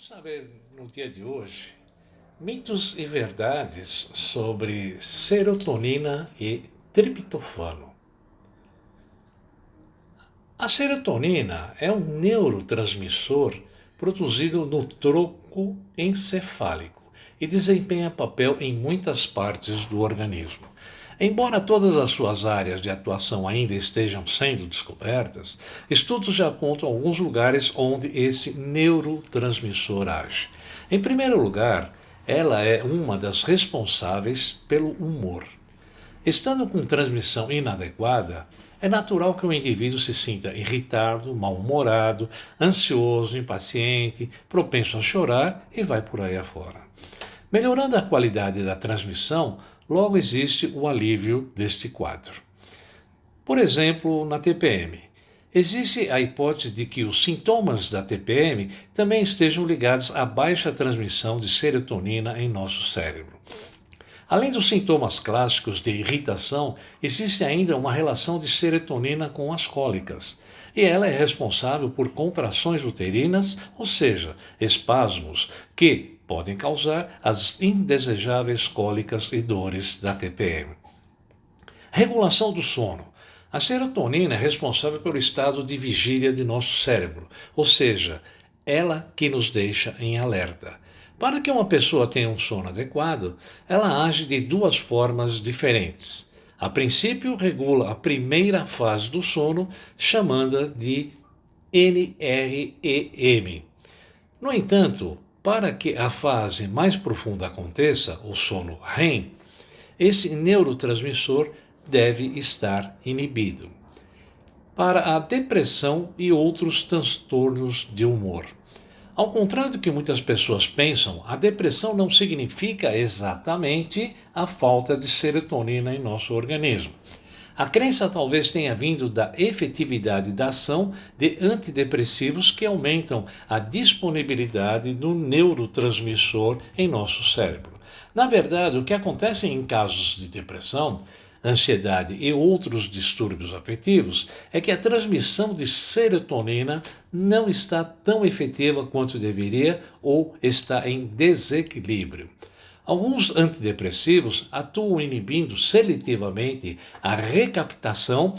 Vamos saber no dia de hoje mitos e verdades sobre serotonina e triptofano. A serotonina é um neurotransmissor produzido no tronco encefálico e desempenha papel em muitas partes do organismo. Embora todas as suas áreas de atuação ainda estejam sendo descobertas, estudos já apontam alguns lugares onde esse neurotransmissor age. Em primeiro lugar, ela é uma das responsáveis pelo humor. Estando com transmissão inadequada, é natural que o indivíduo se sinta irritado, mal-humorado, ansioso, impaciente, propenso a chorar e vai por aí afora. Melhorando a qualidade da transmissão, logo existe o alívio deste quadro. Por exemplo, na TPM. Existe a hipótese de que os sintomas da TPM também estejam ligados à baixa transmissão de serotonina em nosso cérebro. Além dos sintomas clássicos de irritação, existe ainda uma relação de serotonina com as cólicas, e ela é responsável por contrações uterinas, ou seja, espasmos, que podem causar as indesejáveis cólicas e dores da TPM. Regulação do sono. A serotonina é responsável pelo estado de vigília de nosso cérebro, ou seja, ela que nos deixa em alerta. Para que uma pessoa tenha um sono adequado, ela age de duas formas diferentes. A princípio, regula a primeira fase do sono, chamando-a de NREM. No entanto, para que a fase mais profunda aconteça, o sono REM, esse neurotransmissor deve estar inibido. Para a depressão e outros transtornos de humor. Ao contrário do que muitas pessoas pensam, a depressão não significa exatamente a falta de serotonina em nosso organismo. A crença talvez tenha vindo da efetividade da ação de antidepressivos que aumentam a disponibilidade do neurotransmissor em nosso cérebro. Na verdade, o que acontece em casos de depressão, ansiedade e outros distúrbios afetivos é que a transmissão de serotonina não está tão efetiva quanto deveria ou está em desequilíbrio. Alguns antidepressivos atuam inibindo seletivamente a recaptação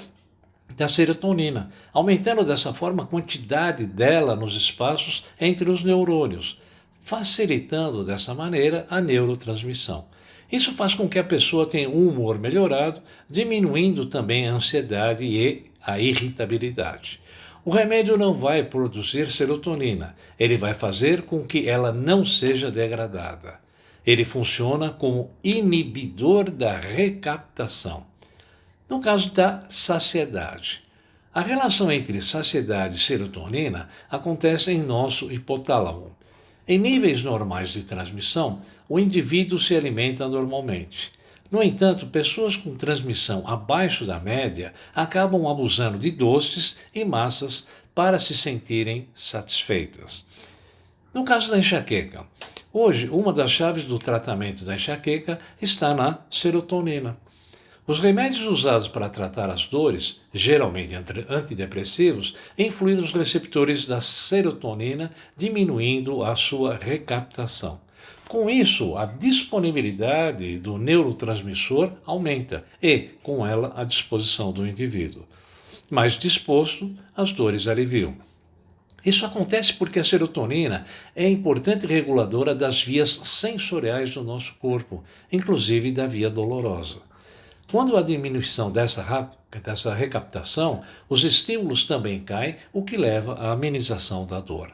da serotonina, aumentando dessa forma a quantidade dela nos espaços entre os neurônios, facilitando dessa maneira a neurotransmissão. Isso faz com que a pessoa tenha um humor melhorado, diminuindo também a ansiedade e a irritabilidade. O remédio não vai produzir serotonina, ele vai fazer com que ela não seja degradada. Ele funciona como inibidor da recaptação. No caso da saciedade, a relação entre saciedade e serotonina acontece em nosso hipotálamo. Em níveis normais de transmissão, o indivíduo se alimenta normalmente. No entanto, pessoas com transmissão abaixo da média acabam abusando de doces e massas para se sentirem satisfeitas. No caso da enxaqueca, hoje uma das chaves do tratamento da enxaqueca está na serotonina. Os remédios usados para tratar as dores, geralmente antidepressivos, influem nos receptores da serotonina, diminuindo a sua recaptação. Com isso, a disponibilidade do neurotransmissor aumenta e, com ela, a disposição do indivíduo. Mais disposto, as dores aliviam. Isso acontece porque a serotonina é importante reguladora das vias sensoriais do nosso corpo, inclusive da via dolorosa. Quando há diminuição dessa recaptação, os estímulos também caem, o que leva à amenização da dor.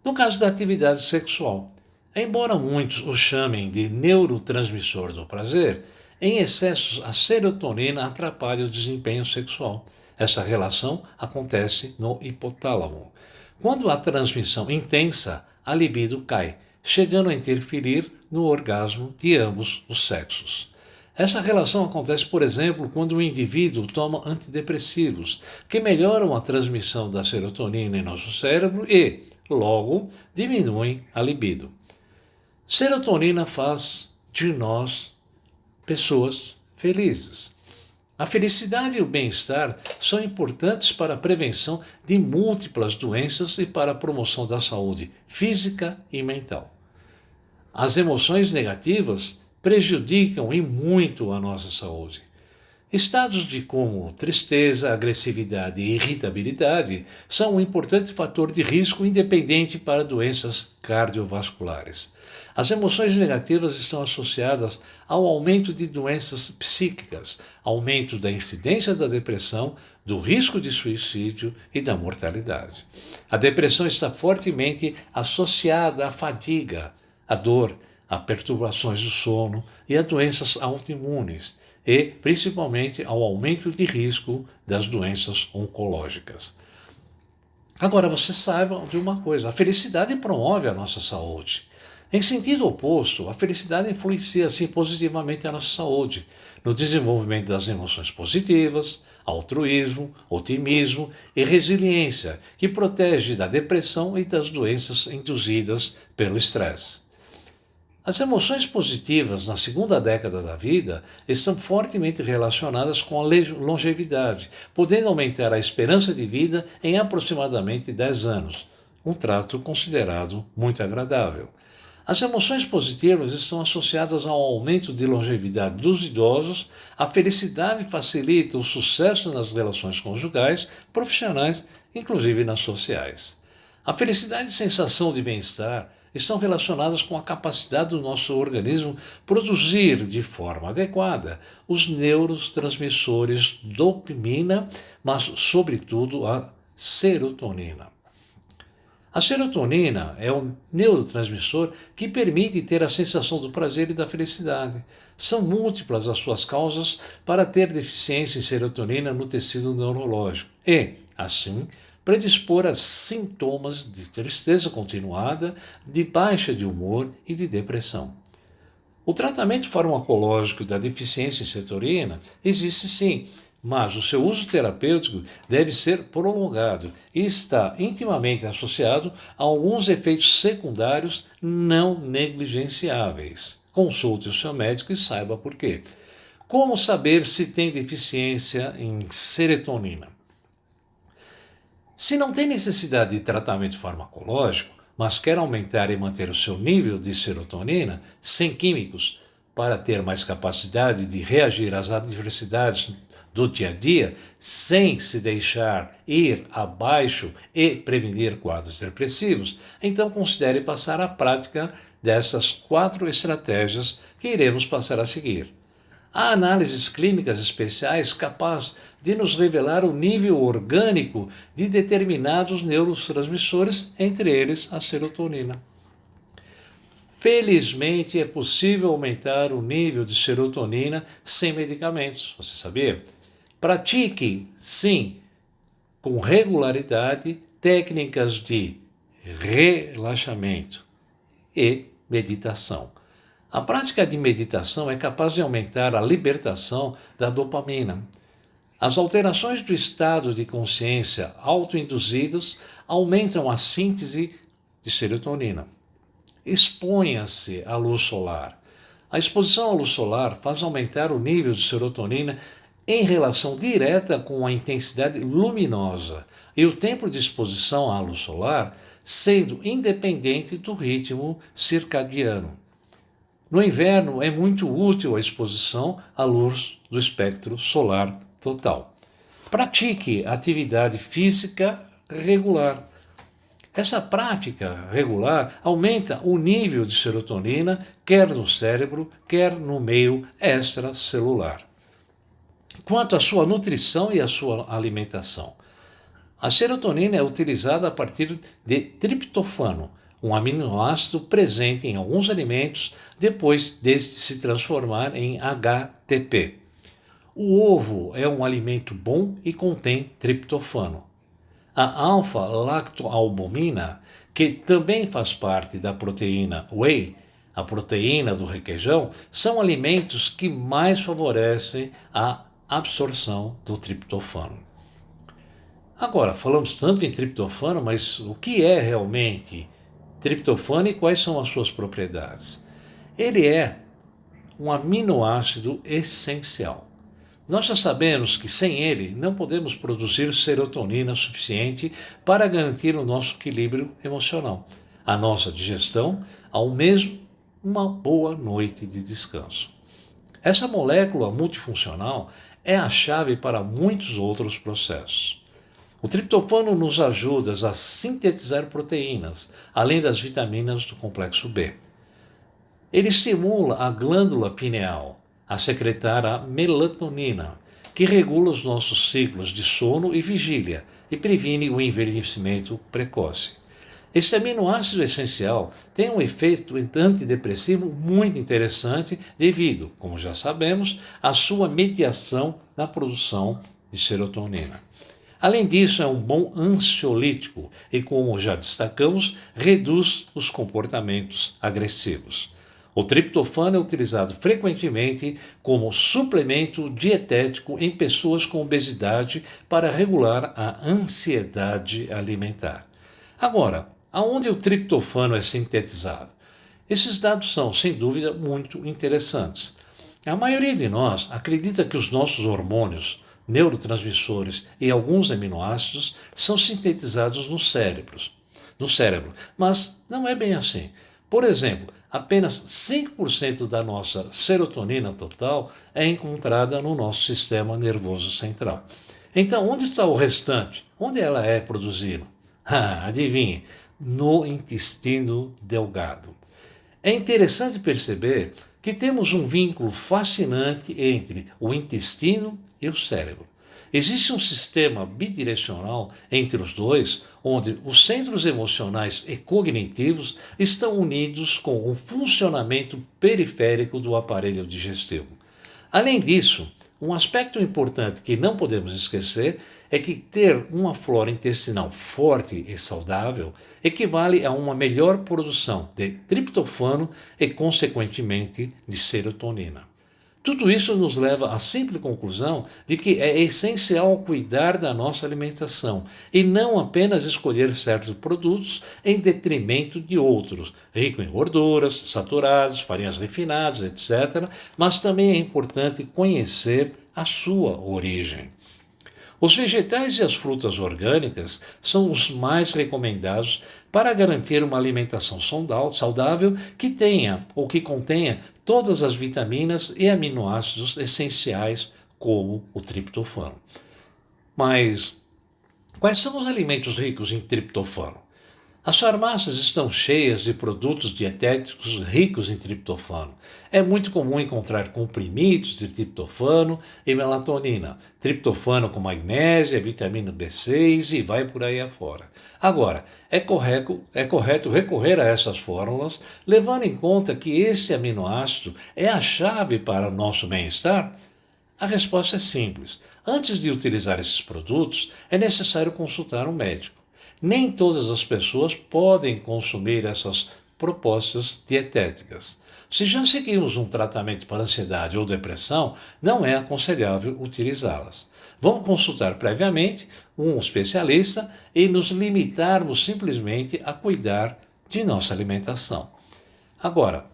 No caso da atividade sexual, embora muitos o chamem de neurotransmissor do prazer, em excesso a serotonina atrapalha o desempenho sexual. Essa relação acontece no hipotálamo. Quando há transmissão intensa, a libido cai, chegando a interferir no orgasmo de ambos os sexos. Essa relação acontece, por exemplo, quando o indivíduo toma antidepressivos, que melhoram a transmissão da serotonina em nosso cérebro e, logo, diminuem a libido. Serotonina faz de nós pessoas felizes. A felicidade e o bem-estar são importantes para a prevenção de múltiplas doenças e para a promoção da saúde física e mental. As emoções negativas prejudicam e muito a nossa saúde. Estados de como tristeza, agressividade e irritabilidade são um importante fator de risco independente para doenças cardiovasculares. As emoções negativas estão associadas ao aumento de doenças psíquicas, aumento da incidência da depressão, do risco de suicídio e da mortalidade. A depressão está fortemente associada à fadiga, à dor, a perturbações do sono e a doenças autoimunes e, principalmente, ao aumento de risco das doenças oncológicas. Agora, você saiba de uma coisa, a felicidade promove a nossa saúde. Em sentido oposto, a felicidade influencia sim positivamente a nossa saúde, no desenvolvimento das emoções positivas, altruísmo, otimismo e resiliência, que protege da depressão e das doenças induzidas pelo estresse. As emoções positivas na segunda década da vida estão fortemente relacionadas com a longevidade, podendo aumentar a esperança de vida em aproximadamente 10 anos, um trato considerado muito agradável. As emoções positivas estão associadas ao aumento de longevidade dos idosos, a felicidade facilita o sucesso nas relações conjugais, profissionais, inclusive nas sociais. A felicidade e sensação de bem-estar estão relacionadas com a capacidade do nosso organismo produzir de forma adequada os neurotransmissores dopamina, mas, sobretudo, a serotonina. A serotonina é um neurotransmissor que permite ter a sensação do prazer e da felicidade. São múltiplas as suas causas para ter deficiência em serotonina no tecido neurológico e, assim, predispor a sintomas de tristeza continuada, de baixa de humor e de depressão. O tratamento farmacológico da deficiência em serotonina existe sim, mas o seu uso terapêutico deve ser prolongado e está intimamente associado a alguns efeitos secundários não negligenciáveis. Consulte o seu médico e saiba por quê. Como saber se tem deficiência em serotonina? Se não tem necessidade de tratamento farmacológico, mas quer aumentar e manter o seu nível de serotonina sem químicos para ter mais capacidade de reagir às adversidades do dia a dia, sem se deixar ir abaixo e prevenir quadros depressivos, então considere passar à prática dessas 4 estratégias que iremos passar a seguir. Há análises clínicas especiais capazes de nos revelar o nível orgânico de determinados neurotransmissores, entre eles a serotonina. Felizmente, é possível aumentar o nível de serotonina sem medicamentos, você sabia? Pratique, sim, com regularidade, técnicas de relaxamento e meditação. A prática de meditação é capaz de aumentar a libertação da dopamina. As alterações do estado de consciência autoinduzidas aumentam a síntese de serotonina. Exponha-se à luz solar. A exposição à luz solar faz aumentar o nível de serotonina em relação direta com a intensidade luminosa e o tempo de exposição à luz solar sendo independente do ritmo circadiano. No inverno é muito útil a exposição à luz do espectro solar total. Pratique atividade física regular. Essa prática regular aumenta o nível de serotonina, quer no cérebro, quer no meio extracelular. Quanto à sua nutrição e à sua alimentação, a serotonina é utilizada a partir de triptofano, um aminoácido presente em alguns alimentos depois deste se transformar em HTP. O ovo é um alimento bom e contém triptofano. A alfa-lactoalbumina, que também faz parte da proteína whey, a proteína do requeijão, são alimentos que mais favorecem a absorção do triptofano. Agora, falamos tanto em triptofano, mas o que é realmente triptofano e quais são as suas propriedades? Ele é um aminoácido essencial. Nós já sabemos que sem ele não podemos produzir serotonina suficiente para garantir o nosso equilíbrio emocional, a nossa digestão, ao mesmo uma boa noite de descanso. Essa molécula multifuncional é a chave para muitos outros processos. O triptofano nos ajuda a sintetizar proteínas, além das vitaminas do complexo B. Ele estimula a glândula pineal a secretar a melatonina, que regula os nossos ciclos de sono e vigília e previne o envelhecimento precoce. Este aminoácido essencial tem um efeito antidepressivo muito interessante devido, como já sabemos, à sua mediação na produção de serotonina. Além disso, é um bom ansiolítico e, como já destacamos, reduz os comportamentos agressivos. O triptofano é utilizado frequentemente como suplemento dietético em pessoas com obesidade para regular a ansiedade alimentar. Agora, aonde o triptofano é sintetizado? Esses dados são, sem dúvida, muito interessantes. A maioria de nós acredita que os nossos hormônios, neurotransmissores e alguns aminoácidos são sintetizados no cérebro, mas não é bem assim. Por exemplo, apenas 5% da nossa serotonina total é encontrada no nosso sistema nervoso central. Então, onde está o restante? Onde ela é produzida? Adivinhe, no intestino delgado. É interessante perceber que temos um vínculo fascinante entre o intestino e o cérebro. Existe um sistema bidirecional entre os dois, onde os centros emocionais e cognitivos estão unidos com o funcionamento periférico do aparelho digestivo. Além disso, um aspecto importante que não podemos esquecer é que ter uma flora intestinal forte e saudável equivale a uma melhor produção de triptofano e, consequentemente, de serotonina. Tudo isso nos leva à simples conclusão de que é essencial cuidar da nossa alimentação e não apenas escolher certos produtos em detrimento de outros, ricos em gorduras, saturados, farinhas refinadas, etc., mas também é importante conhecer a sua origem. Os vegetais e as frutas orgânicas são os mais recomendados para garantir uma alimentação saudável que tenha ou que contenha todas as vitaminas e aminoácidos essenciais, como o triptofano. Mas quais são os alimentos ricos em triptofano? As farmácias estão cheias de produtos dietéticos ricos em triptofano. É muito comum encontrar comprimidos de triptofano e melatonina, triptofano com magnésio, vitamina B6 e vai por aí afora. Agora, é correto recorrer a essas fórmulas, levando em conta que este aminoácido é a chave para o nosso bem-estar? A resposta é simples. Antes de utilizar esses produtos, é necessário consultar um médico. Nem todas as pessoas podem consumir essas propostas dietéticas. Se já seguimos um tratamento para ansiedade ou depressão, não é aconselhável utilizá-las. Vamos consultar previamente um especialista e nos limitarmos simplesmente a cuidar de nossa alimentação. Agora,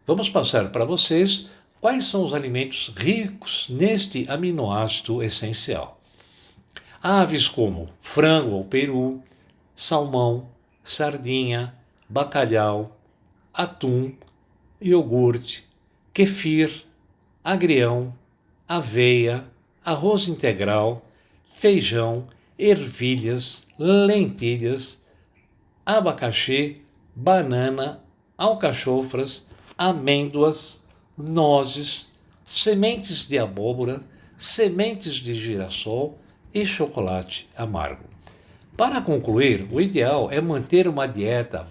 vamos passar para vocês quais são os alimentos ricos neste aminoácido essencial. Aves como frango ou peru, salmão, sardinha, bacalhau, atum, iogurte, kefir, agrião, aveia, arroz integral, feijão, ervilhas, lentilhas, abacaxi, banana, alcachofras, amêndoas, nozes, sementes de abóbora, sementes de girassol e chocolate amargo. Para concluir, o ideal é manter uma dieta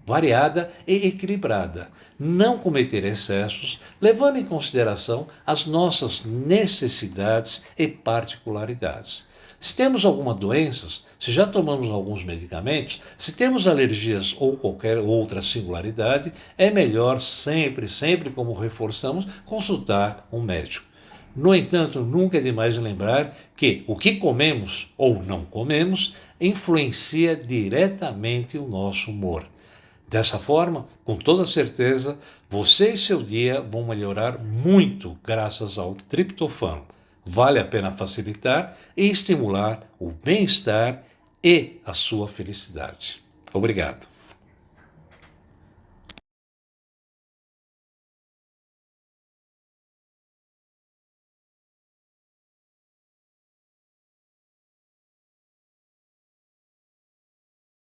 variada e equilibrada, não cometer excessos, levando em consideração as nossas necessidades e particularidades. Se temos alguma doença, se já tomamos alguns medicamentos, se temos alergias ou qualquer outra singularidade, é melhor sempre como reforçamos, consultar um médico. No entanto, nunca é demais lembrar que o que comemos ou não comemos influencia diretamente o nosso humor. Dessa forma, com toda certeza, você e seu dia vão melhorar muito graças ao triptofano. Vale a pena facilitar e estimular o bem-estar e a sua felicidade. Obrigado.